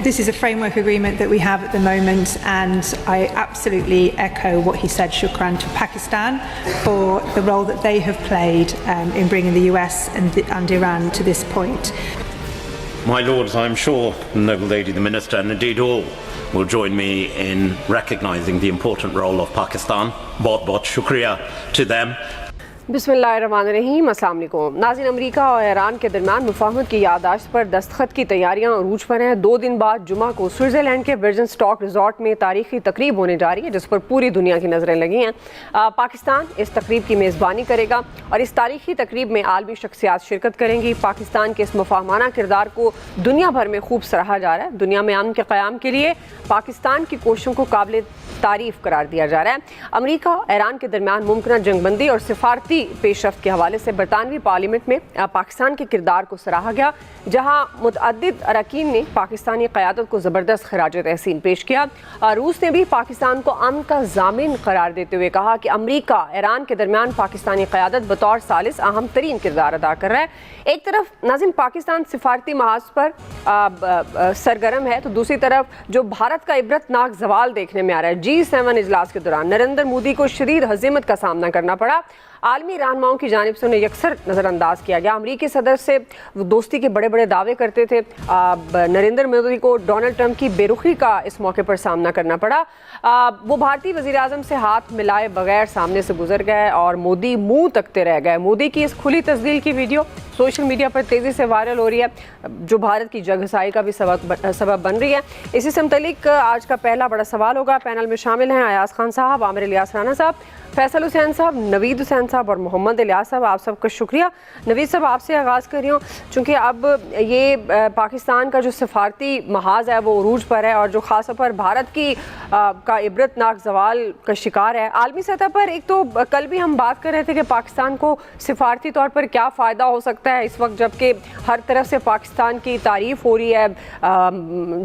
This is a framework agreement that we have at the moment, and I absolutely echo what he said. Shukran to Pakistan for the role that they have played in bringing the US and Iran to this point. My Lords, I am sure the Noble Lady the Minister, and indeed all, will join me in recognising the important role of Pakistan. बहुत शुक्रिया to them. बिस्मिल्लाहिर्रहमानिर्रहीम, अस्सलाम वालेकुम। नाज़रीन, America और Iran के दरमियान मुफाहमत की याददाश्त पर दस्तखत की तैयारियां अरूज पर हैं। 2 दिन बाद जुमा को स्विट्ज़रलैंड के वर्जिन स्टॉक रिजॉर्ट में तारीखी तकरीब होने जा रही है, जिस पर पूरी दुनिया की नज़रें लगी हैं। पाकिस्तान इस तकरीब की मेज़बानी करेगा और इस तारीखी तकरीब में आलमी शख्सियात शिरकत करेंगी। पाकिस्तान के इस मुफाहमाना किरदार को दुनिया भर में खूब सराहा जा रहा है। दुनिया में अमन के क़याम के लिए पाकिस्तान की कोशिशों को काबिल तारीफ़ करार दिया जा रहा है। अमेरिका और ईरान के दरमियान मुमकिन जंगबंदी और सिफारती पेशरफ्त के हवाले से बरतानवी पार्लियामेंट में पाकिस्तान के किरदार को सराहा गया, जहाँ मुतअद्दिद अरकान ने पाकिस्तानी क़यादत को ज़बरदस्त खिराज तहसीन पेश किया। रूस ने भी पाकिस्तान को अमन का ज़ामिन करार देते हुए कहा कि अमेरिका ईरान के दरमियान पाकिस्तानी क़यादत बतौर सालिस अहम तरीन किरदार अदा कर रहा है। एक तरफ नाज़रीन पाकिस्तान सिफारती महाज पर सरगर्म है, तो दूसरी तरफ जो भारत का इबरतनाक जवाल देखने में आ रहा है। G7 इजलास के दौरान नरेंद्र मोदी को शदीद हज़ीमत का सामना करना पड़ा। आलमी रहनुमाओं की जानिब से उन्हें यकसर नज़रअंदाज किया गया। अमरीकी सदर से दोस्ती के बड़े बड़े दावे करते थे। नरेंद्र मोदी को डोनाल्ड ट्रंप की बेरुखी का इस मौके पर सामना करना पड़ा। वो भारतीय वज़ीर आज़म से हाथ मिलाए बगैर सामने से गुजर गए और मोदी मुंह तकते रह गए। मोदी की इस खुली तस्दील की वीडियो सोशल मीडिया पर तेज़ी से वायरल हो रही है, जो भारत की जगहसाई का भी सबब बन रही है। इसी से मुतल्लिक आज का पहला बड़ा सवाल होगा। पैनल में शामिल हैं अयाज खान साहब, आमिर इलियास राना साहब, फैसल हुसैन साहब, नवीद हुसैन साहब और मोहम्मद इलियास साहब। आप सबका शुक्रिया। नवीद साहब, आपसे आगाज़ कर रही हूँ, चूँकि अब ये पाकिस्तान का जो सफारती महाज है वो अरूज पर है और जो ख़ास तौर पर भारत की का इबरतनाक जवाल का शिकार है आलमी सतह पर। एक तो कल भी हम बात कर रहे थे कि पाकिस्तान को सिफारती तौर पर क्या फ़ायदा हो सकता है इस वक्त, जबकि हर तरफ से पाकिस्तान की तारीफ़ हो रही है,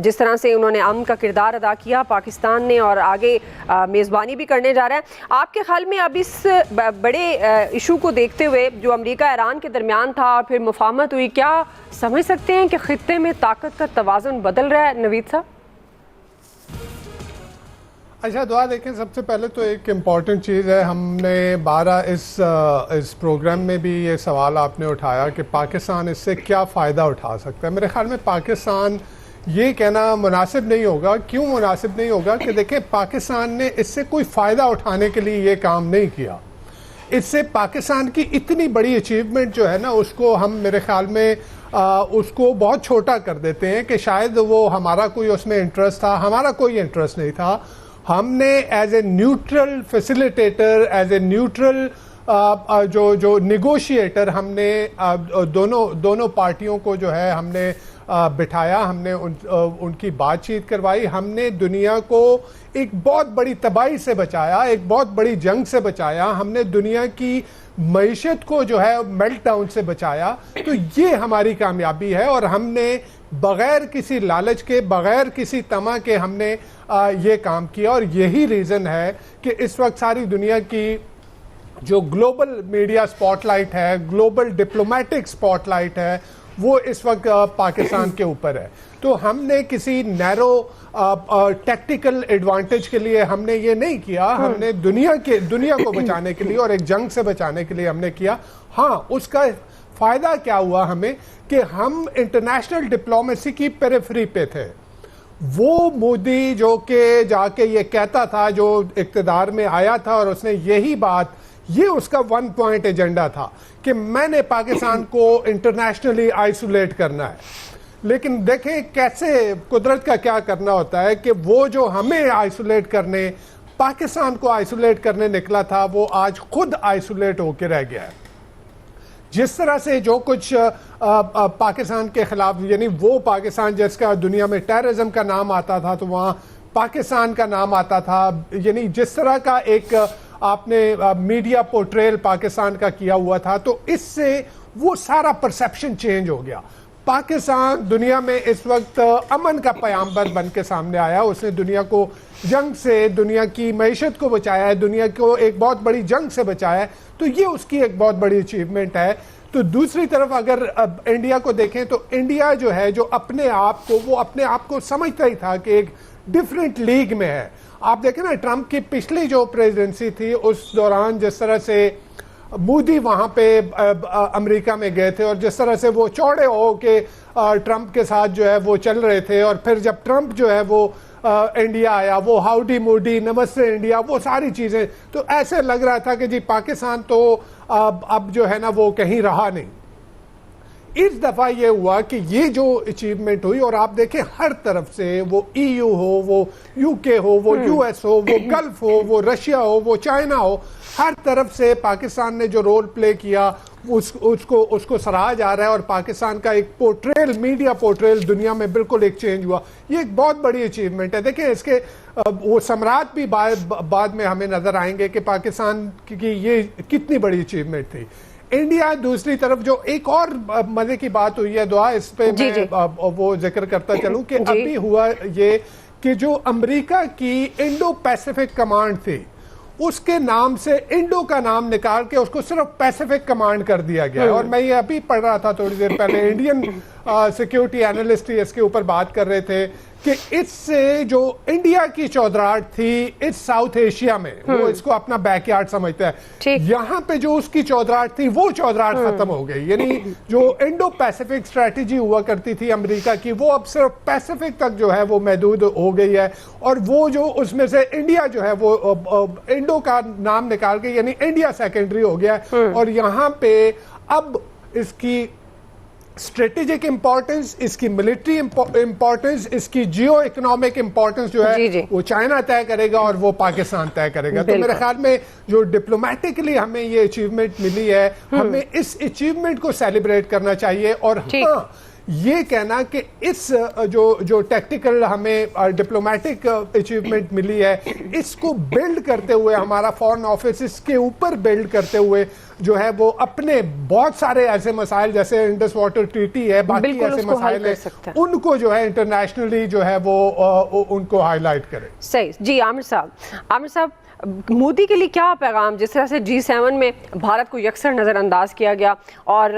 जिस तरह से उन्होंने अमन का किरदार अदा किया पाकिस्तान ने और आगे मेज़बानी भी करने जा रहा है। आपके ख्याल में अब इस बड़े इशू को देखते हुए जो अमेरिका ईरान के दरमियान था फिर मुफाहमत हुई, क्या समझ सकते हैं कि खित्ते में ताकत का तवाज़ुन बदल रहा है? नवीद साहब। अच्छा, दुआ देखें, सबसे पहले तो एक इम्पॉर्टेंट चीज़ है, हमने 12 इस प्रोग्राम में भी ये सवाल आपने उठाया कि पाकिस्तान इससे क्या फ़ायदा उठा सकता है। मेरे ख्याल में पाकिस्तान ये कहना मुनासिब नहीं होगा। क्यों मुनासिब नहीं होगा कि देखें, पाकिस्तान ने इससे कोई फ़ायदा उठाने के लिए ये काम नहीं किया। इससे पाकिस्तान की इतनी बड़ी अचीवमेंट जो है ना, उसको हम मेरे ख्याल में उसको बहुत छोटा कर देते हैं कि शायद वो हमारा कोई उसमें इंटरेस्ट था। हमारा कोई इंटरेस्ट नहीं था। हमने as a neutral facilitator, as a neutral जो निगोशिएटर हमने दोनों पार्टियों को जो है हमने बिठाया, हमने उनकी बातचीत करवाई। हमने दुनिया को एक बहुत बड़ी तबाही से बचाया, एक बहुत बड़ी जंग से बचाया। हमने दुनिया की मईशत को जो है मेल्ट डाउन से बचाया। तो ये हमारी कामयाबी है और हमने बग़ैर किसी लालच के, बग़ैर किसी तमा के हमने ये काम किया। और यही रीज़न है कि इस वक्त सारी दुनिया की जो ग्लोबल मीडिया स्पॉटलाइट है, ग्लोबल डिप्लोमेटिक स्पॉटलाइट है, वो इस वक्त पाकिस्तान के ऊपर है। तो हमने किसी नैरो टैक्टिकल एडवांटेज के लिए हमने ये नहीं किया। हमने दुनिया को बचाने के लिए और एक जंग से बचाने के लिए हमने किया। हाँ, उसका फ़ायदा क्या हुआ हमें कि हम इंटरनेशनल डिप्लोमेसी की पेरिफेरी पे थे। वो मोदी जो कि जाके ये कहता था, जो इक़्तिदार में आया था और उसने यही बात, ये उसका 1 पॉइंट एजेंडा था कि मैंने पाकिस्तान को इंटरनेशनली आइसोलेट करना है। लेकिन देखें कैसे कुदरत का क्या करना होता है कि वो जो हमें आइसोलेट करने, पाकिस्तान को आइसोलेट करने निकला था, वो आज खुद आइसोलेट होकर रह गया है। जिस तरह से जो कुछ पाकिस्तान के खिलाफ, यानी वो पाकिस्तान जिसका दुनिया में टेररिज्म का नाम आता था तो वहाँ पाकिस्तान का नाम आता था, यानी जिस तरह का एक आपने मीडिया पोर्ट्रेल पाकिस्तान का किया हुआ था, तो इससे वो सारा परसेप्शन चेंज हो गया। पाकिस्तान दुनिया में इस वक्त अमन का पैगंबर बन के सामने आया। उसने दुनिया को जंग से, दुनिया की मईशत को बचाया है, दुनिया को एक बहुत बड़ी जंग से बचाया है। तो ये उसकी एक बहुत बड़ी अचीवमेंट है। तो दूसरी तरफ अगर अब इंडिया को देखें तो इंडिया जो है, जो अपने आप को समझता ही था कि एक डिफरेंट लीग में है। आप देखें ना, ट्रंप की पिछली जो प्रेसिडेंसी थी उस दौरान जिस तरह से मोदी वहां पे अमेरिका में गए थे और जिस तरह से वो चौड़े हो के ट्रंप के साथ जो है वो चल रहे थे, और फिर जब ट्रंप जो है वो इंडिया आया, वो हाउडी मोडी, नमस्ते इंडिया, वो सारी चीजें, तो ऐसे लग रहा था कि जी पाकिस्तान तो अब जो है ना वो कहीं रहा नहीं। इस दफा ये हुआ कि ये जो अचीवमेंट हुई, और आप देखें हर तरफ से, वो EU हो, वो UK हो, वो US हो, वो गल्फ हो, वो रशिया हो, वो चाइना हो, हर तरफ से पाकिस्तान ने जो रोल प्ले किया उसको सराहा जा रहा है। और पाकिस्तान का एक पोर्ट्रेल, मीडिया पोर्ट्रेल दुनिया में बिल्कुल एक चेंज हुआ। ये एक बहुत बड़ी अचीवमेंट है। देखिए इसके वो सम्राट भी बाद में हमें नजर आएंगे कि पाकिस्तान की ये कितनी बड़ी अचीवमेंट थी। इंडिया दूसरी तरफ जो एक और मजे की बात हुई है, दुआ इस पे मैं वो जिक्र करता चलूं कि अभी हुआ ये कि जो अमेरिका की इंडो पैसिफिक कमांड थी, उसके नाम से इंडो का नाम निकाल के उसको सिर्फ पैसिफिक कमांड कर दिया गया है। और मैं ये अभी पढ़ रहा था थोड़ी देर पहले, इंडियन सिक्योरिटी एनालिस्ट ही इसके ऊपर बात कर रहे थे कि इससे जो इंडिया की चौधराहट थी इस साउथ एशिया में, वो इसको अपना बैकयार्ड समझता है, यहाँ पे जो उसकी चौधराहट थी वो चौधराहट खत्म हो गई। यानी जो इंडो पैसिफिक स्ट्रेटेजी हुआ करती थी अमेरिका की, वो अब सिर्फ पैसिफिक तक जो है वो महदूद हो गई है। और वो जो उसमें से इंडिया जो है वो इंडो का नाम निकाल के, यानी इंडिया सेकेंडरी हो गया है। और यहाँ पे अब इसकी स्ट्रेटेजिक इंपॉर्टेंस, इसकी मिलिट्री इंपॉर्टेंस, इसकी जियो इकोनॉमिक इंपॉर्टेंस जो है वो चाइना तय करेगा और वो पाकिस्तान तय करेगा। तो मेरे ख्याल में जो डिप्लोमेटिकली हमें ये अचीवमेंट मिली है, हमें इस अचीवमेंट को सेलिब्रेट करना चाहिए। और हाँ, ये कहना कि इस जो टैक्टिकल हमें डिप्लोमेटिक अचीवमेंट मिली है, इसको बिल्ड करते हुए, हमारा फॉरेन ऑफिस इसके ऊपर बिल्ड करते हुए जो है वो अपने बहुत सारे ऐसे मसाइल, जैसे इंडस वाटर ट्रीटी है, बाकी ऐसे मसाइल है, उनको जो है इंटरनेशनली जो है वो उनको हाईलाइट करे। सही जी। आमिर साहब, मोदी के लिए क्या पैगाम, जिस तरह से G7 में भारत को यकसर नज़रअंदाज किया गया, और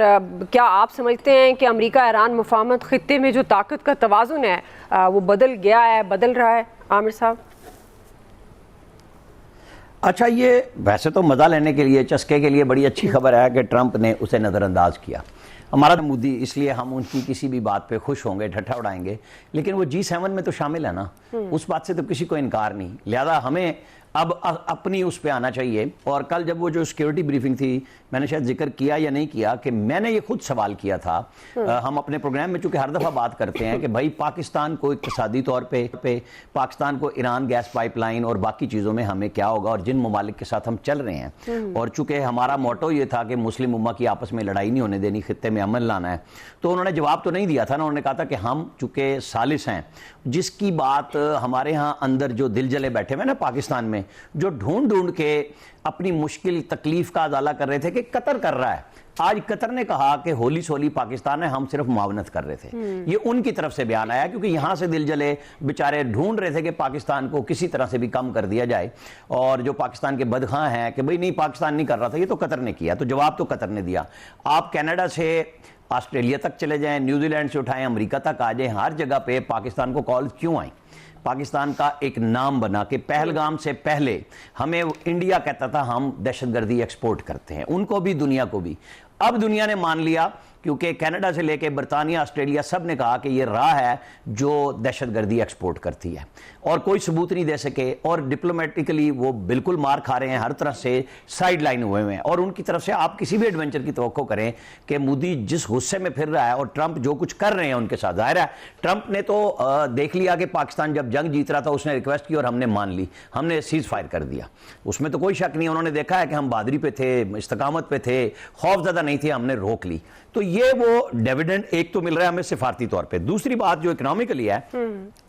क्या आप समझते हैं कि अमेरिका ईरान मुफाहमत खित्ते में जो ताकत का तवाज़ुन है वो बदल गया है, बदल रहा है? आमिर साहब। अच्छा, ये वैसे तो मज़ा लेने के लिए, चस्के के लिए बड़ी अच्छी खबर है कि ट्रंप ने उसे नज़रअंदाज किया। हमारा मोदी, इसलिए हम उनकी किसी भी बात पे खुश होंगे, ठट्ठा उड़ाएंगे, लेकिन वो G7 में तो शामिल है ना, उस बात से तो किसी को इनकार नहीं। लिहाजा हमें अब अपनी उस पे आना चाहिए। और कल जब वो जो सिक्योरिटी ब्रीफिंग थी, मैंने शायद जिक्र किया या नहीं किया कि मैंने ये खुद सवाल किया था। हम अपने प्रोग्राम में चूंकि हर दफ़ा बात करते हैं कि भाई पाकिस्तान को इक़्तिसादी तौर पे पाकिस्तान को ईरान गैस पाइपलाइन और बाकी चीज़ों में हमें क्या होगा, और जिन ममालिक के साथ हम चल रहे हैं, और चूंकि हमारा मोटो ये था कि मुस्लिम उम्मा की आपस में लड़ाई नहीं होने देनी, खित्ते में अमन लाना है, तो उन्होंने जवाब तो नहीं दिया था ना। उन्होंने कहा था कि हम चूंकि सालिस हैं, जिसकी बात हमारे यहाँ अंदर जो दिल जले बैठे हुए ना पाकिस्तान में, जो ढूंढ के अपनी मुश्किल तकलीफ का अजाला कर रहे थे कि कतर कर रहा है। आज कतर ने कहा कि होली सोली पाकिस्तान है, हम सिर्फ मुआवनत कर रहे थे। ये उनकी तरफ से बयान आया, क्योंकि यहां से दिल जले बेचारे ढूंढ रहे थे कि पाकिस्तान को किसी तरह से भी कम कर दिया जाए, और जो पाकिस्तान के बदखां हैं कि भाई नहीं, पाकिस्तान नहीं कर रहा था, ये तो कतर ने किया। तो जवाब तो कतर ने दिया। आप कनाडा से ऑस्ट्रेलिया तक चले जाएं, न्यूजीलैंड से उठाएं, अमेरिका तक आ जाएं, हर जगह पे पाकिस्तान को कॉल क्यों आई? पाकिस्तान का एक नाम बना कि पहलगाम से पहले हमें इंडिया कहता था हम दहशतगर्दी एक्सपोर्ट करते हैं, उनको भी, दुनिया को भी। अब दुनिया ने मान लिया, क्योंकि कनाडा से लेके बरतानिया, ऑस्ट्रेलिया, सब ने कहा कि ये राह है जो दहशतगर्दी एक्सपोर्ट करती है, और कोई सबूत नहीं दे सके, और डिप्लोमेटिकली वो बिल्कुल मार खा रहे हैं, हर तरह से साइड लाइन हुए हैं। और उनकी तरफ से आप किसी भी एडवेंचर की तवक्को करें कि मोदी जिस गुस्से में फिर रहा है, और ट्रंप जो कुछ कर रहे हैं उनके साथ, जाहिर है ट्रंप ने तो देख लिया कि पाकिस्तान जब जंग जीत रहा था उसने रिक्वेस्ट की और हमने मान ली, हमने सीज फायर कर दिया, उसमें तो कोई शक नहीं। उन्होंने देखा है कि हम बहादुरी पे थे, इस्तकामत पे थे, खौफजदा नहीं थे, हमने रोक ली। तो ये वो डिविडेंड एक तो मिल रहा है हमें सिफारती तौर पे। दूसरी बात जो इकोनॉमिकली है,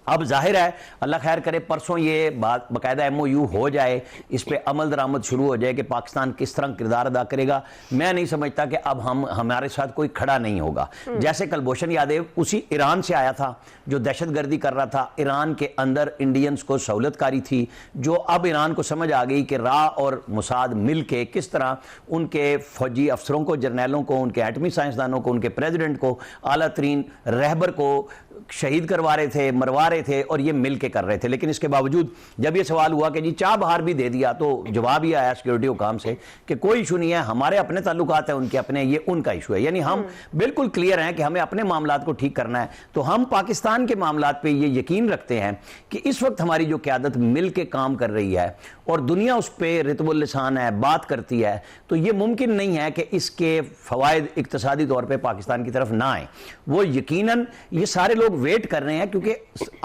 अब जाहिर है अल्लाह खैर करे परसों ये बात बाकायदा MOU हो जाए, इस पे अमल दरामद शुरू हो जाए कि पाकिस्तान किस तरह किरदार अदा करेगा। मैं नहीं समझता कि अब हमारे साथ कोई खड़ा नहीं होगा। जैसे कुलभूषण यादव उसी ईरान से आया था जो दहशतगर्दी कर रहा था, ईरान के अंदर इंडियंस को सहूलतकारी थी, जो अब ईरान को समझ आ गई कि रा और मुसाद मिल के किस तरह उनके फौजी अफसरों को, जर्नैलों को, उनके एटमी साइंसदानों को, उनके प्रेसिडेंट को, आला तरीन रहबर को शहीद करवा रहे थे, मरवा रहे थे, और ये मिल के कर रहे थे। लेकिन इसके बावजूद जब ये सवाल हुआ कि जी चाह बाहर भी दे दिया, तो जवाब ये आया सिक्योरिटी हुकाम से कि कोई इशू नहीं है, हमारे अपने ताल्लुकात हैं, उनके अपने, ये उनका इशू है। यानी हम बिल्कुल क्लियर हैं कि हमें अपने मामलात को ठीक करना है। तो हम पाकिस्तान के मामलात पे ये यकीन रखते हैं कि इस वक्त हमारी जो क़यादत मिल के काम कर रही है और दुनिया उस पर रितबुल लिसान है, बात करती है, तो ये मुमकिन नहीं है कि इसके फ़वाइद इक़्तिसादी तौर पर पाकिस्तान की तरफ ना आए। वो यकीनन ये सारे लोग वेट कर रहे हैं, क्योंकि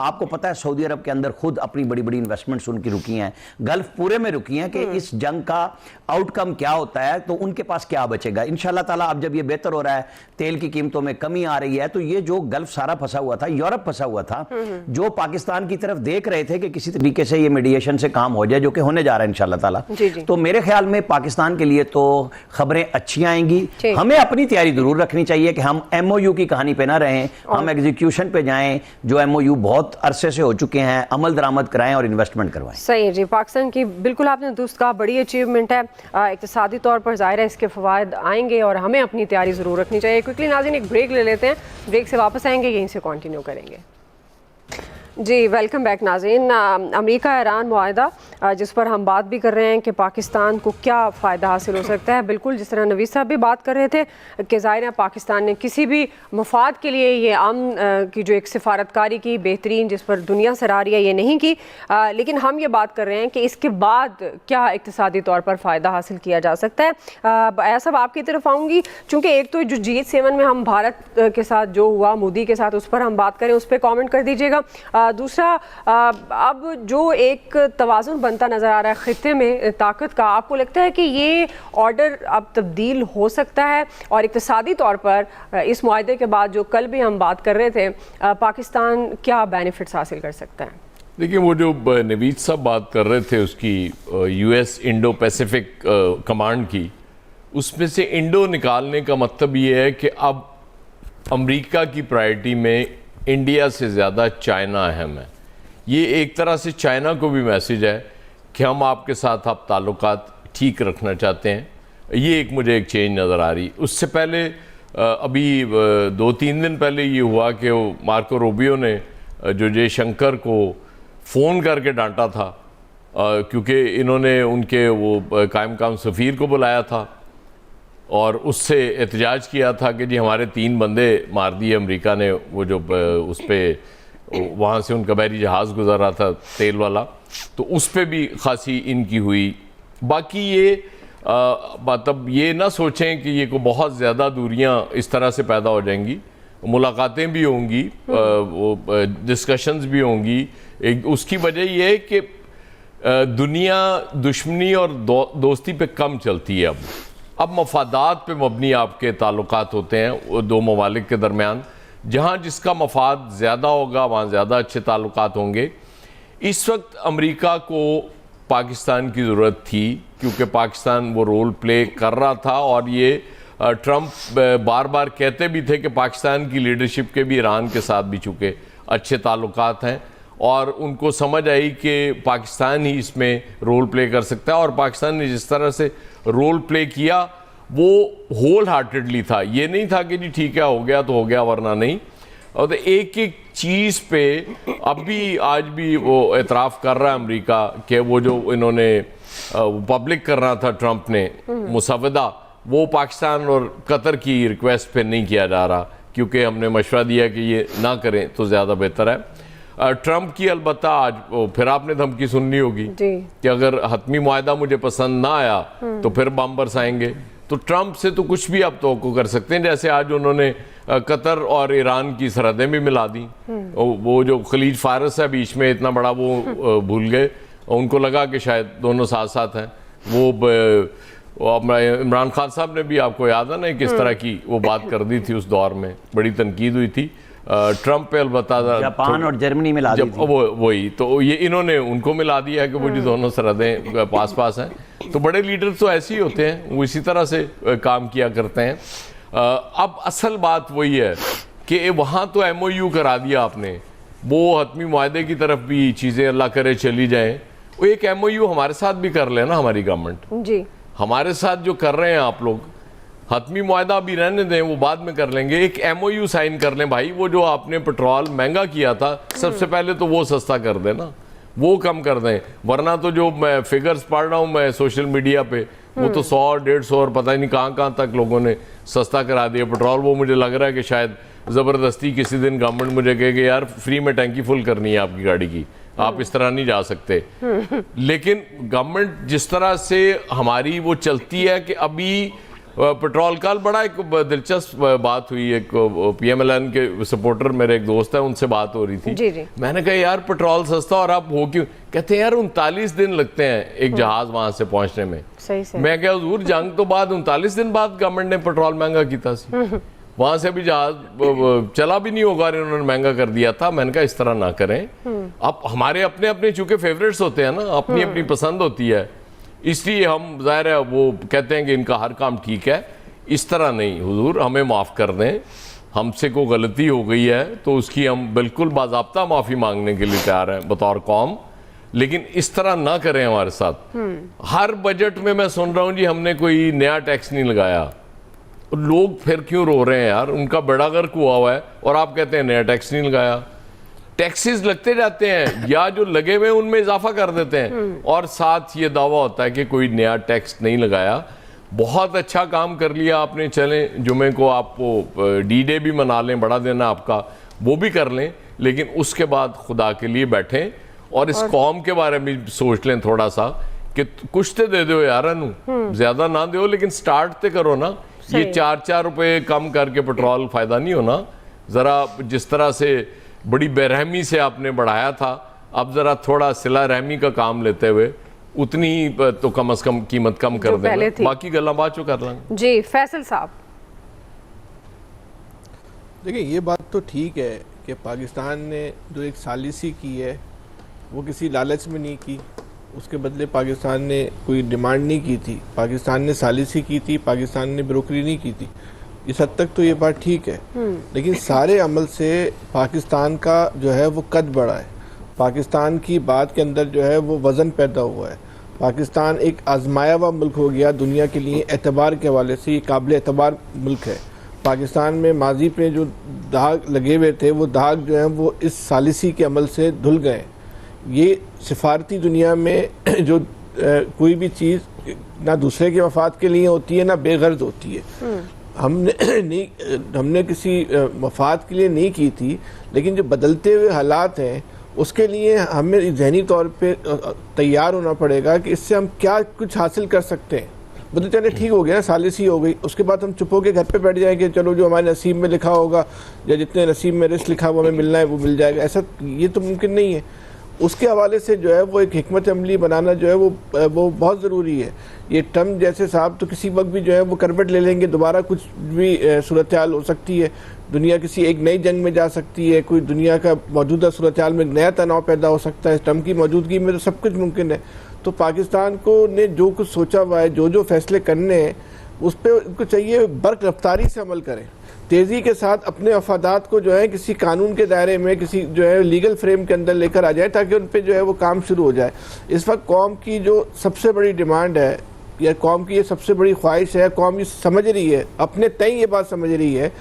आपको पता है सऊदी अरब के अंदर खुद अपनी बड़ी बड़ी इन्वेस्टमेंट्स उनकी रुकी हैं, गल्फ पूरे में रुकी हैं, कि इस जंग का आउटकम क्या होता है, तो उनके पास क्या बचेगा। इंशाल्लाह ताला अब जब ये बेहतर हो रहा है, तेल की कीमतों में कमी आ रही है, तो ये जो गल्फ सारा फंसा हुआ था, यूरोप फंसा हुआ था, जो पाकिस्तान की तरफ देख रहे थे कि किसी तरीके से ये मीडिएशन से काम हो जाए, जो कि होने जा रहा है इंशाल्लाह ताला। तो मेरे ख्याल में पाकिस्तान के लिए तो खबरें अच्छी आएंगी। हमें अपनी तैयारी जरूर रखनी चाहिए कि हम MOU की कहानी पे ना रहें, हम एग्जीक्यूशन पे जाएं, जो MOU बहुत अरसे से हो चुके हैं, अमल दरामद कराएं और इन्वेस्टमेंट करवाएं। सही है जी, पाकिस्तान की बिल्कुल आपने दुरुस्त कहा, बड़ी अचीवमेंट है। इक़्तिसादी तौर पर ज़ाहिर है इसके फ़वाइद आएंगे और हमें अपनी तैयारी ज़रूर रखनी चाहिए। क्विकली नाज़रीन एक ब्रेक ले लेते हैं, ब्रेक से वापस आएंगे, यहीं से कंटिन्यू करेंगे। जी वेलकम बैक नाज़रीन। अमेरिका ईरान मुआहदा जिस पर हम बात भी कर रहे हैं कि पाकिस्तान को क्या फ़ायदा हासिल हो सकता है, बिल्कुल जिस तरह नवीद साहब भी बात कर रहे थे कि ज़ाहिर है पाकिस्तान ने किसी भी मफाद के लिए ये की जो एक सिफारतकारी की बेहतरीन जिस पर दुनिया सराह रही है ये नहीं की, लेकिन हम ये बात कर रहे हैं कि इसके बाद क्या इक़्तिसादी तौर पर फ़ायदा हासिल किया जा सकता है। ऐसा आपकी तरफ आऊँगी, चूँकि एक तो जो G7 में हम भारत के साथ जो हुआ, मोदी के साथ, उस पर हम बात करें, उस पर कॉमेंट कर दीजिएगा। दूसरा, अब जो एक तवाज़ुन बनता नज़र आ रहा है ख़ित्ते में ताकत का, आपको लगता है कि ये ऑर्डर अब तब्दील हो सकता है और इक़्तिसादी तौर पर इस मुआहदे के बाद जो कल भी हम बात कर रहे थे, पाकिस्तान क्या बेनिफिट्स हासिल कर सकता है? देखिए, वो जो नवीद साहब बात कर रहे थे उसकी US इंडो पैसिफिक कमांड की, उसमें से इंडो निकालने का मतलब ये है कि अब अमेरिका की प्रायोरिटी में इंडिया से ज़्यादा चाइना अहम है। ये एक तरह से चाइना को भी मैसेज है कि हम आपके साथ आप ताल्लुकात ठीक रखना चाहते हैं। ये एक मुझे एक चेंज नज़र आ रही। उससे पहले अभी 2-3 दिन पहले ये हुआ कि वो मार्को रूबियो ने जो जयशंकर को फ़ोन करके डांटा था, क्योंकि इन्होंने उनके वो कायम काम सफ़ीर को बुलाया था और उससे एहतजाज किया था कि जी हमारे 3 बंदे मार दिए अमेरिका ने, वो जो उस पर वहाँ से उनका बहरी जहाज़ गुजर रहा था तेल वाला, तो उस पर भी खासी इनकी हुई। बाकी ये मतलब ये ना सोचें कि ये को बहुत ज़्यादा दूरियाँ इस तरह से पैदा हो जाएंगी, मुलाकातें भी होंगी, डिस्कशंस भी होंगी। एक उसकी वजह ये है कि दुनिया दुश्मनी और दोस्ती पे कम चलती है। अब मफादात पे मबनी आपके ताल्लुकात होते हैं दो ममालिक के दरमियान, जहाँ जिसका मफाद ज़्यादा होगा वहाँ ज़्यादा अच्छे ताल्लुकात होंगे। इस वक्त अमेरिका को पाकिस्तान की ज़रूरत थी, क्योंकि पाकिस्तान वो रोल प्ले कर रहा था, और ये ट्रंप बार बार कहते भी थे कि पाकिस्तान की लीडरशिप के भी ईरान के साथ भी चूँकि अच्छे ताल्लुकात हैं, और उनको समझ आई कि पाकिस्तान ही इसमें रोल प्ले कर सकता है। और पाकिस्तान ने जिस तरह से रोल प्ले किया वो होल हार्टेडली था, ये नहीं था कि जी ठीक है हो गया तो हो गया वरना नहीं। और एक एक चीज़ पे अब भी आज भी वो एतराफ़ कर रहा है अमेरिका कि वो जो इन्होंने पब्लिक कर रहा था ट्रंप ने मुसवदा, वो पाकिस्तान और कतर की रिक्वेस्ट पे नहीं किया जा रहा, क्योंकि हमने मशवरा दिया कि ये ना करें तो ज़्यादा बेहतर है। ट्रंप की अलबत्ता आज फिर आपने धमकी सुननी होगी कि अगर हतमी मुआहदा मुझे पसंद ना आया तो फिर बम बरसाएंगे। तो ट्रंप से तो कुछ भी आप तवक्को कर सकते हैं, जैसे आज उन्होंने कतर और ईरान की सरहदें भी मिला दी। वो जो खलीज फारस है बीच में इतना बड़ा वो भूल गए, उनको लगा कि शायद दोनों साथ साथ हैं। वो इमरान खान साहब ने भी, आपको याद है ना, किस तरह की वो बात कर दी थी, उस दौर में बड़ी तनकीद हुई थी। ट्रंप पे अलबत्ता जापान और जर्मनी मिला दी थी। वही तो ये इन्होंने उनको मिला दिया है कि वो जो दोनों सरहदें पास पास हैं। तो बड़े लीडर तो ऐसे ही होते हैं, वो इसी तरह से काम किया करते हैं। अब असल बात वही है कि वहाँ तो MOU करा दिया आपने, वो हतमी मुआहदे की तरफ भी चीज़ें अल्लाह करे चली जाएं। वो एक MOU हमारे साथ भी कर लेना, हमारी गवर्नमेंट जी हमारे साथ जो कर रहे हैं आप लोग, हतमी मुआहदा भी रहने दें, वो बाद में कर लेंगे। एक MOU साइन कर लें भाई, वो जो आपने पेट्रोल महंगा किया था सबसे पहले तो वो सस्ता कर देना, वो कम कर दें। वरना तो जो मैं फिगर्स पढ़ रहा हूँ मैं सोशल मीडिया पे, वो तो 100-150 और पता ही नहीं कहाँ तक लोगों ने सस्ता करा दिया पेट्रोल। वो मुझे लग रहा है कि शायद ज़बरदस्ती किसी दिन गवर्नमेंट मुझे कहे कि यार फ्री में टैंकी फुल करनी है आपकी गाड़ी की, आप इस तरह नहीं जा सकते। लेकिन गवर्नमेंट जिस तरह से हमारी वो चलती है कि अभी पेट्रोल कल बड़ा एक दिलचस्प बात हुई, एक PMLN के सपोर्टर मेरे एक दोस्त है, उनसे बात हो रही थी। जी जी। मैंने कहा यार पेट्रोल सस्ता और आप हो क्यों? कहते हैं यार 39 दिन लगते हैं एक जहाज वहां से पहुंचने में। सही से। मैं क्या हुजूर, जंग तो बाद 39 दिन बाद गवर्नमेंट ने पेट्रोल महंगा किया सी, वहां से भी जहाज चला भी नहीं होगा, उन्होंने महंगा कर दिया था। मैंने कहा इस तरह ना करें। अब हमारे अपने अपने चूंकि फेवरेट्स होते हैं ना, अपनी अपनी पसंद होती है, इसलिए हम ज़ाहिर है वो कहते हैं कि इनका हर काम ठीक है। इस तरह नहीं हुजूर, हमें माफ़ कर दें, हमसे कोई गलती हो गई है तो उसकी हम बिल्कुल बाज़ाब्ता माफ़ी मांगने के लिए तैयार हैं बतौर कौम, लेकिन इस तरह ना करें हमारे साथ। हर बजट में मैं सुन रहा हूँ जी हमने कोई नया टैक्स नहीं लगाया। लोग फिर क्यों रो रहे हैं यार, उनका बेड़ा गर्क हुआ हुआ है और आप कहते हैं नया टैक्स नहीं लगाया। टैक्सेस लगते जाते हैं या जो लगे हुए उनमें इजाफा कर देते हैं, और साथ ये दावा होता है कि कोई नया टैक्स नहीं लगाया। बहुत अच्छा काम कर लिया आपने, चलें जुमे को आपको D-Day भी मना लें, बड़ा दिन है आपका, वो भी कर लें, लेकिन उसके बाद खुदा के लिए बैठें और इस कौम के बारे में सोच लें थोड़ा सा कि कुछ तो दे दो यार, ज्यादा ना दो लेकिन स्टार्ट तो करो ना। ये 4-4 रुपए कम करके पेट्रोल फायदा नहीं होना। जरा जिस तरह से बड़ी बेरहमी से आपने बढ़ाया था, अब जरा थोड़ा सिला रहमी का काम लेते हुए उतनी ही तो कम से कम कीमत कम कर देना, बाकी गल्ला बात जो कर लेंगे। जी फैसल साहब, देखिए ये बात तो ठीक है कि पाकिस्तान ने जो एक सालिसी की है वो किसी लालच में नहीं की, उसके बदले पाकिस्तान ने कोई डिमांड नहीं की थी, पाकिस्तान ने सालिसी की थी, पाकिस्तान ने ब्रोकरी नहीं की थी। इस हद तक तो ये बात ठीक है, लेकिन सारे अमल से पाकिस्तान का जो है वो कद बढ़ा है, पाकिस्तान की बात के अंदर जो है वो वज़न पैदा हुआ है। पाकिस्तान एक आजमाया हुआ मुल्क हो गया दुनिया के लिए, एतबार के हवाले से ये काबिल एतबार मुल्क है। पाकिस्तान में माजी पे जो दाग लगे हुए थे वो दाग जो हैं वो इस सालिसी के अमल से धुल गए। ये सिफारती दुनिया में जो कोई भी चीज़ ना दूसरे के मफाद के लिए होती है ना बेगर्ज होती है। हमने किसी मफाद के लिए नहीं की थी, लेकिन जो बदलते हुए हालात हैं उसके लिए हमें जहनी तौर पे तैयार होना पड़ेगा कि इससे हम क्या कुछ हासिल कर सकते हैं। बदल चले ठीक हो गया ना, सालिसी हो गई, उसके बाद हम चुप होकर घर पे बैठ जाएंगे, चलो जो हमारे नसीब में लिखा होगा या जितने नसीब में रिस्क लिखा हुआ हमें मिलना है वो मिल जाएगा, ऐसा ये तो मुमकिन नहीं है। उसके हवाले से जो है वो एक हिकमत अमली बनाना जो है वो बहुत ज़रूरी है। ये ट्रम्प जैसे साहब तो किसी वक्त भी जो है वो करवट ले लेंगे, दोबारा कुछ भी सूरत हाल हो सकती है, दुनिया किसी एक नई जंग में जा सकती है, कोई दुनिया का मौजूदा सूरत हाल में नया तनाव पैदा हो सकता है। ट्रम्प की मौजूदगी में तो सब कुछ मुमकिन है। तो पाकिस्तान को ने जो कुछ सोचा हुआ है, जो फैसले करने हैं उस पर उनको चाहिए बर्क रफ्तारी से अमल करें, तेज़ी के साथ अपने मफादात को जो है किसी कानून के दायरे में, किसी जो है लीगल फ्रेम के अंदर लेकर आ जाए ताकि उन पर जो है वो काम शुरू हो जाए। इस वक्त कौम की जो सबसे बड़ी डिमांड है या कौम की ये सबसे बड़ी ख्वाहिश है, कौम ये समझ रही है, अपने तय ये बात समझ रही है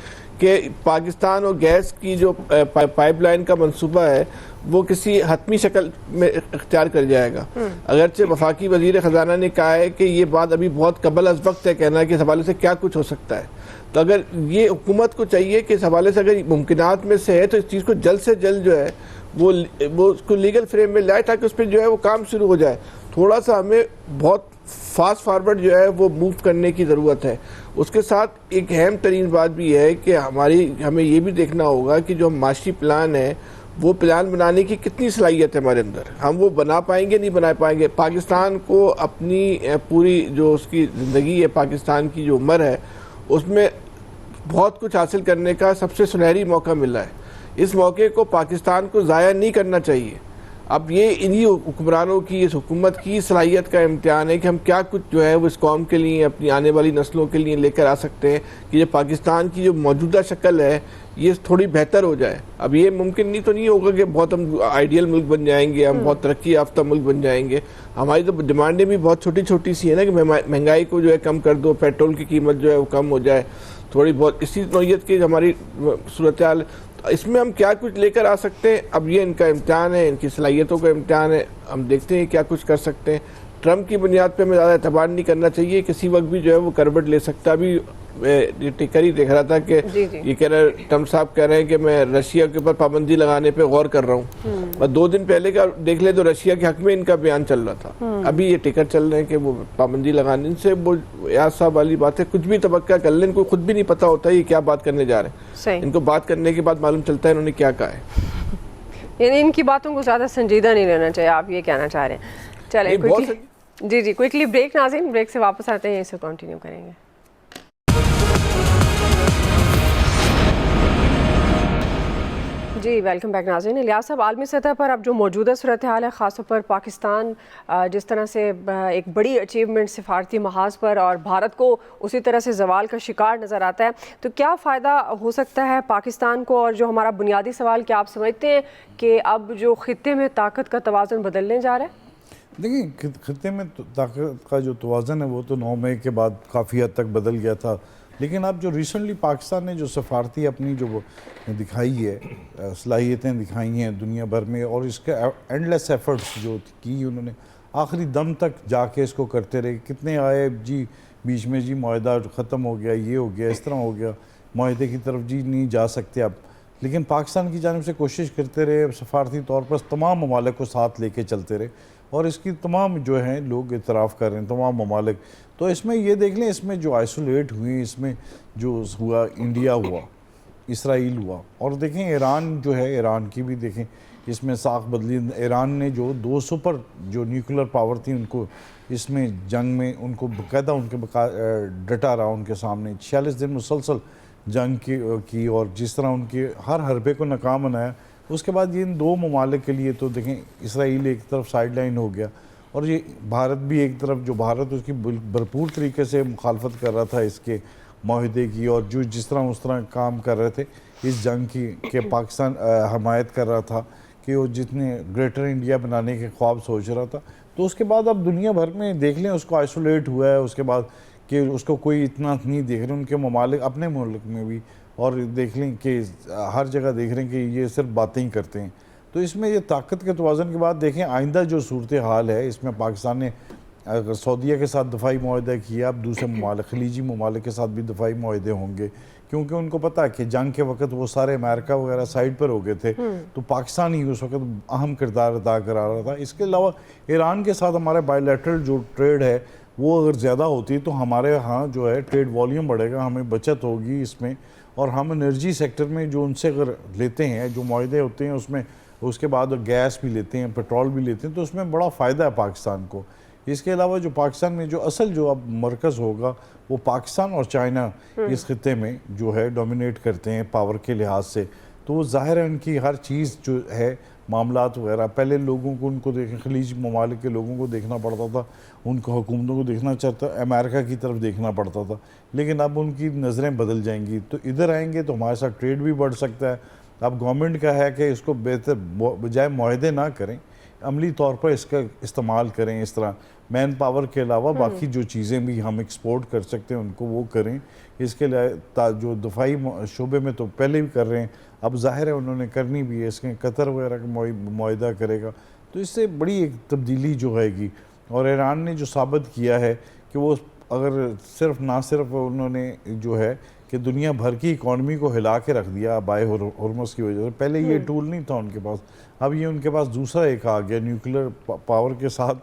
कि पाकिस्तान और गैस की जो पाइपलाइन का मंसूबा है वो किसी हतमी शक्ल में इख्तियार कर जाएगा। अगरचे वफाकी वज़ीर ख़जाना ने कहा है कि ये बात अभी बहुत कबल अज़ वक्त है कहना कि इस हवाले से क्या कुछ हो सकता है। तो अगर ये हुकूमत को चाहिए कि इस हवाले से अगर मुमकिनात में से है तो इस चीज़ को जल्द से जल्द जो है वो उसको लीगल फ्रेम में लाए ताकि उस पर जो है वो काम शुरू हो जाए। थोड़ा सा हमें बहुत फास्ट फारवर्ड जो है वो मूव करने की ज़रूरत है। उसके साथ एक अहम तरीन बात भी है कि हमें ये भी देखना होगा कि जो माशी प्लान है वो प्लान बनाने की कितनी सलाहियत है हमारे अंदर, हम वो बना पाएंगे नहीं बना पाएंगे। पाकिस्तान को अपनी पूरी जो उसकी ज़िंदगी है, पाकिस्तान की जो उम्र है उसमें बहुत कुछ हासिल करने का सबसे सुनहरी मौका मिला है। इस मौके को पाकिस्तान को ज़ाया नहीं करना चाहिए। अब ये इन्हीं हुक्मरानों की, इस हुकूमत की सलाहियत का इम्तिहान है कि हम क्या कुछ जो है वो इस कौम के लिए, अपनी आने वाली नस्लों के लिए लेकर आ सकते हैं कि ये पाकिस्तान की जो मौजूदा शक्ल है ये थोड़ी बेहतर हो जाए। अब ये मुमकिन नहीं तो नहीं होगा कि बहुत हम आइडियल मुल्क बन जाएंगे, हम बहुत तरक्की याफ्ता मुल्क बन जाएंगे। हमारी तो डिमांडें भी बहुत छोटी छोटी सी है ना कि महंगाई को जो है कम कर दो, पेट्रोल की कीमत जो है वो कम हो जाए, थोड़ी बहुत इसी नौयत की हमारी सूरत हाल। इसमें हम क्या कुछ लेकर आ सकते हैं, अब ये इनका इम्तिहान है, इनकी सलाहियतों का इम्तिहान है। हम देखते हैं क्या कुछ कर सकते हैं। ट्रंप की बुनियाद पे हमें ज़्यादा एतबार नहीं करना चाहिए, किसी वक्त भी जो है वो करवट ले सकता। अभी ये टिकर ही देख रहा था कि ये कह रहे, ट्रंप साहब कह रहे हैं कि मैं रशिया के ऊपर पाबंदी लगाने पे गौर कर रहा हूँ। और 2 दिन पहले का देख ले तो रशिया के हक में इनका बयान चल रहा था। अभी ये टिकर चल रहे हैं कि वो पाबंदी लगाने से, वो याद साहब वाली बात है, कुछ भी तबक्का कर ले, इनको खुद भी नहीं पता होता ये क्या बात करने जा रहे हैं। इनको बात करने के बाद मालूम चलता है इन्होंने क्या कहा है। यानी इनकी बातों को ज़्यादा संजीदा नहीं लेना चाहिए, आप ये कहना चाह रहे हैं। चले जी क्विकली ब्रेक नाज़रीन, ब्रेक से वापस आते हैं, इसे कंटिन्यू करेंगे। जी वेलकम बैक नाज़रीन। इलियास साहब, आलमी सतह पर अब जो मौजूदा सूरत हाल है, ख़ासतौर पर पाकिस्तान जिस तरह से एक बड़ी अचीवमेंट सिफारती महाज पर और भारत को उसी तरह से जवाल का शिकार नज़र आता है, तो क्या फ़ायदा हो सकता है पाकिस्तान को? और जो हमारा बुनियादी सवाल, क्या आप समझते हैं कि अब जो ख़ित्ते में ताकत का तवाज़ुन बदलने जा रहा है? देखिए, खित्ते में ताकत का जो तवाज़ुन है वो तो 9 मई के बाद काफ़ी हद तक बदल गया था। लेकिन अब जो रिसेंटली पाकिस्तान ने जो सफारती अपनी जो दिखाई है, सलाहियतें दिखाई हैं दुनिया भर में, और इसके एंडलेस एफर्ट्स जो की उन्होंने, आखिरी दम तक जाके इसको करते रहे। कितने आए जी बीच में, जी मुआहदा ख़त्म हो गया, ये हो गया, इस तरह हो गया, मुआहदे की तरफ जी नहीं जा सकते अब। लेकिन पाकिस्तान की जानिब से कोशिश करते रहे, सफारती तौर पर तमाम ममालिक को साथ लेके चलते रहे, और इसकी तमाम जो हैं लोग इतराफ़ कर रहे हैं, तमाम ममालिक। तो इसमें ये देख लें, इसमें जो आइसोलेट हुए, इसमें जो हुआ, इंडिया हुआ, इसराइल हुआ, और देखें ईरान जो है, ईरान की भी देखें इसमें साख बदली। ईरान ने जो 2 सुपर जो न्यूक्लियर पावर थी उनको इसमें जंग में उनको बाकायदा उनके डटा रहा उनके सामने, 46 दिन मुसलसल जंग की और जिस तरह उनके हर हरबे को नाकाम बनाया। उसके बाद ये इन 2 ममालिक के लिए तो देखें, इसराइल एक तरफ साइड लाइन हो गया, और ये भारत भी एक तरफ, जो भारत उसकी भरपूर तरीके से मुखालफत कर रहा था इसके माहदे की, और जो जिस तरह उस तरह काम कर रहे थे इस जंग की, कि पाकिस्तान हमायत कर रहा था कि वो जितने ग्रेटर इंडिया बनाने के ख्वाब सोच रहा था। तो उसके बाद अब दुनिया भर में देख लें उसको आइसोलेट हुआ है, उसके बाद कि उसको कोई इतना नहीं देख रहे उनके ममालिक अपने मुल्क में भी, और देख लें कि हर जगह देख रहे हैं कि ये सिर्फ बातें ही करते हैं। तो इसमें ये ताकत के तवाज़ुन के बाद देखें आइंदा जो सूरत हाल है, इसमें पाकिस्तान ने अगर सऊदीया के साथ दफ़ाई मुआहदा किया, अब दूसरे ममालिक, खलीजी ममालिक के साथ भी दफ़ाई मुआहदे होंगे, क्योंकि उनको पता है कि जंग के वक्त वो सारे अमेरिका वगैरह साइड पर हो गए थे, तो पाकिस्तान ही उस वक्त अहम किरदार अदा करा रहा था। इसके अलावा ईरान के साथ हमारा बायलैटरल जो ट्रेड है वो अगर ज़्यादा होती तो हमारे यहाँ जो है ट्रेड वॉल्यूम बढ़ेगा, हमें बचत होगी इसमें, और हम एनर्जी सेक्टर में जो उनसे अगर लेते हैं, जो मुआहदे होते हैं उसमें, उसके बाद गैस भी लेते हैं, पेट्रोल भी लेते हैं, तो उसमें बड़ा फ़ायदा है पाकिस्तान को। इसके अलावा जो पाकिस्तान में जो असल जो अब मरकज़ होगा वो पाकिस्तान और चाइना इस खित्ते में जो है डोमिनेट करते हैं पावर के लिहाज से, तो वो ज़ाहिर है उनकी हर चीज़ जो है, मामलात वगैरह, पहले लोगों को उनको देखें, खलीज ममालिक के लोगों को देखना पड़ता था, उनको हुकूमतों को देखना चाहता, अमेरिका की तरफ देखना पड़ता था, लेकिन अब उनकी नज़रें बदल जाएंगी, तो इधर आएंगे तो हमारे साथ ट्रेड भी बढ़ सकता है। अब गवर्नमेंट का है कि इसको बेहतर बजाय मुआहदे ना करें, अमली तौर पर इसका इस्तेमाल करें, इस तरह मैन पावर के अलावा बाकी जो चीज़ें भी हम एक्सपोर्ट कर सकते हैं उनको वो करें। इसके लिए जो दफाई शोबे में तो पहले भी कर रहे हैं, अब जाहिर है उन्होंने करनी भी है, इसके कतर वगैरह का मुआहदा करेगा, तो इससे बड़ी एक तब्दीली जो आएगी। और ईरान ने जो साबित किया है कि वो अगर सिर्फ ना सिर्फ उन्होंने जो है कि दुनिया भर की इकॉनमी को हिला के रख दिया बाय हॉर्मस की वजह से, पहले ये टूल नहीं था उनके पास, अब ये उनके पास दूसरा एक आ गया न्यूक्लियर पावर के साथ,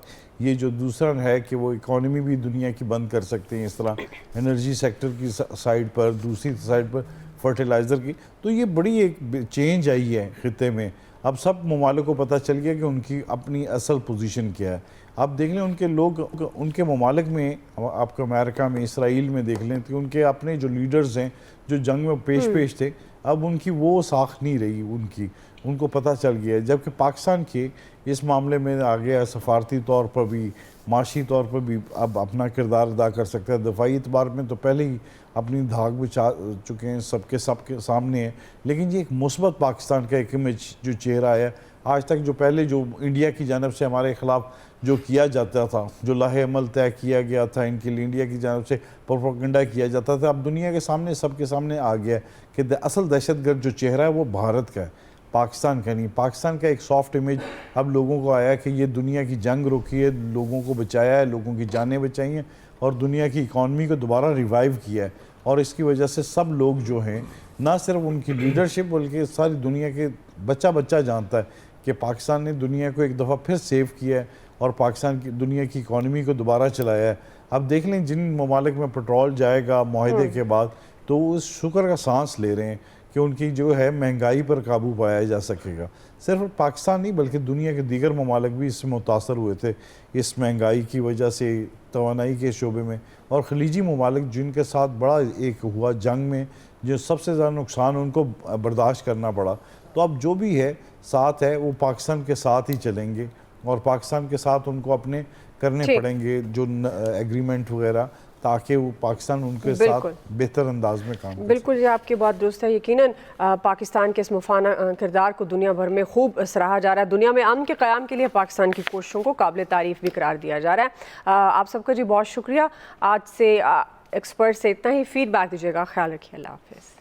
ये जो दूसरा है कि वो इकॉनमी भी दुनिया की बंद कर सकते हैं, इस तरह एनर्जी सेक्टर की साइड पर, दूसरी साइड पर फर्टिलाइज़र की। तो ये बड़ी एक चेंज आई है खित्ते में, अब सब ममालिक को पता चल गया कि उनकी अपनी असल पोजीशन क्या है। अब देख लें उनके लोग, उनके ममालिक में, आपको अमेरिका में, इसराइल में देख लें कि उनके अपने जो लीडर्स हैं जो जंग में पेश थे, अब उनकी वो साख नहीं रही उनकी, उनको पता चल गया है। जबकि पाकिस्तान के इस मामले में आ गया, सफारती तौर पर भी, माशी तौर पर भी अब अपना किरदार अदा कर सकता है। दफाई एतबार में तो पहले ही अपनी धाक बिछा चुके हैं, सबके सामने है। लेकिन ये एक मुस्बत पाकिस्तान का एक इमेज जो चेहरा है, आज तक जो पहले जो इंडिया की जानब से हमारे ख़िलाफ़ जो किया जाता था, जो लाहे अमल तय किया गया था इनके लिए, इंडिया की जानब से प्रोपेगेंडा किया जाता था, अब दुनिया के सामने, सबके सामने आ गया कि असल दहशतगर्द जो चेहरा है वो भारत का है, पाकिस्तान का नहीं। पाकिस्तान का एक सॉफ्ट इमेज अब लोगों को आया कि ये दुनिया की जंग रोकी है, लोगों को बचाया है, लोगों की जानें बचाई हैं और दुनिया की इकॉनमी को दोबारा रिवाइव किया है। और इसकी वजह से सब लोग जो हैं, ना सिर्फ उनकी लीडरशिप बल्कि सारी दुनिया के बच्चा जानता है कि पाकिस्तान ने दुनिया को एक दफ़ा फिर सेव किया है और पाकिस्तान की दुनिया की इकॉनमी को दोबारा चलाया है। अब देख लें जिन ममालिक में पेट्रोल जाएगा माहिदे के बाद, तो उस शुक्र का सांस ले रहे हैं कि उनकी जो है महंगाई पर काबू पाया जा सकेगा। सिर्फ पाकिस्तान नहीं बल्कि दुनिया के दीगर ममालिक भी इससे मुतासर हुए थे इस महंगाई की वजह से, तवानाई के शोबे में। और खलीजी ममालिक जिनके साथ बड़ा एक हुआ जंग में, जो सबसे ज़्यादा नुकसान उनको बर्दाश्त करना पड़ा, तो अब जो भी है साथ है वो पाकिस्तान के साथ ही चलेंगे और पाकिस्तान के साथ उनको अपने करने पड़ेंगे जो एग्रीमेंट वगैरह, ताकि वो पाकिस्तान उनके साथ बेहतर अंदाज में काम करे। बिल्कुल, ये आपकी बात दुरुस्त है। यकीनन पाकिस्तान के इस मुफाना किरदार को दुनिया भर में खूब सराहा जा रहा है। दुनिया में अमन के क़याम के लिए पाकिस्तान की कोशिशों को काबिल तारीफ़ भी करार दिया जा रहा है। आप सबका जी बहुत शुक्रिया। आज से एक्सपर्ट से इतना ही, फीडबैक दीजिएगा। ख्याल रखिए, अल्लाह हाफ़िज़।